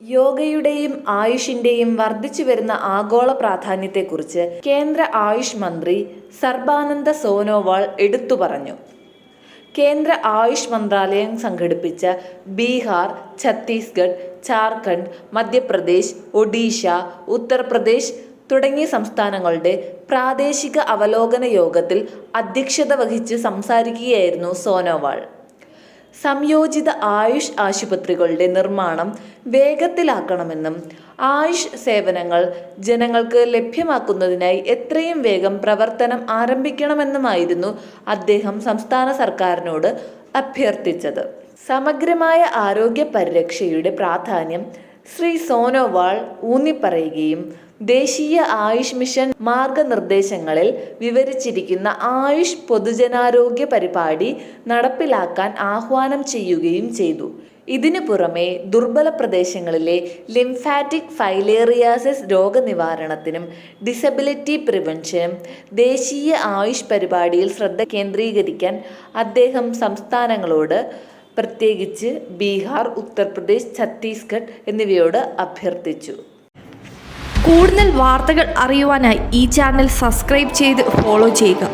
യോഗയുടെയും ആയുഷിന്റെയും വർദ്ധിച്ചുവരുന്ന ആഗോള പ്രാധാന്യത്തെക്കുറിച്ച് കേന്ദ്ര ആയുഷ് മന്ത്രി സർബാനന്ദ സോനോവാൾ എടുത്തു പറഞ്ഞു. കേന്ദ്ര ആയുഷ് മന്ത്രാലയം സംഘടിപ്പിച്ച ബീഹാർ, ഛത്തീസ്ഗഡ്, ജാർഖണ്ഡ്, മധ്യപ്രദേശ്, ഒഡീഷ, ഉത്തർപ്രദേശ് തുടങ്ങിയ സംസ്ഥാനങ്ങളുടെ പ്രാദേശിക അവലോകന യോഗത്തിൽ അധ്യക്ഷത വഹിച്ച് സംസാരിക്കുകയായിരുന്നു സോനോവാൾ. സംയോജിത ആയുഷ് ആശുപത്രികളുടെ നിർമ്മാണം വേഗത്തിലാക്കണമെന്നും ആയുഷ് സേവനങ്ങൾ ജനങ്ങൾക്ക് ലഭ്യമാക്കുന്നതിനായി എത്രയും വേഗം പ്രവർത്തനം ആരംഭിക്കണമെന്നുമായിരുന്നു അദ്ദേഹം സംസ്ഥാന സർക്കാരിനോട് അഭ്യർത്ഥിച്ചത്. സമഗ്രമായ ആരോഗ്യ പരിരക്ഷയുടെ പ്രാധാന്യം ശ്രീ സോനോവാൾ ഊന്നിപ്പറയുകയും ദേശീയ ആയുഷ് മിഷൻ മാർഗനിർദ്ദേശങ്ങളിൽ വിവരിച്ചിരിക്കുന്ന ആയുഷ് പൊതുജനാരോഗ്യ പരിപാടി നടപ്പിലാക്കാൻ ആഹ്വാനം ചെയ്യുകയും ചെയ്തു. ഇതിനു പുറമെ ദുർബല പ്രദേശങ്ങളിലെ ലിംഫാറ്റിക് ഫൈലേറിയാസിസ് രോഗനിവാരണത്തിനും ഡിസബിലിറ്റി പ്രിവെൻഷനും ദേശീയ ആയുഷ് പരിപാടിയിൽ ശ്രദ്ധ കേന്ദ്രീകരിക്കാൻ അദ്ദേഹം സംസ്ഥാനങ്ങളോട്, പ്രത്യേകിച്ച് ബീഹാർ, ഉത്തർപ്രദേശ്, ഛത്തീസ്ഗഡ് എന്നിവയോട് അഭ്യർത്ഥിച്ചു. കൂടുതൽ വാർത്തകൾ അറിയുവാനായി ഈ ചാനൽ സബ്സ്ക്രൈബ് ചെയ്ത് ഫോളോ ചെയ്യുക.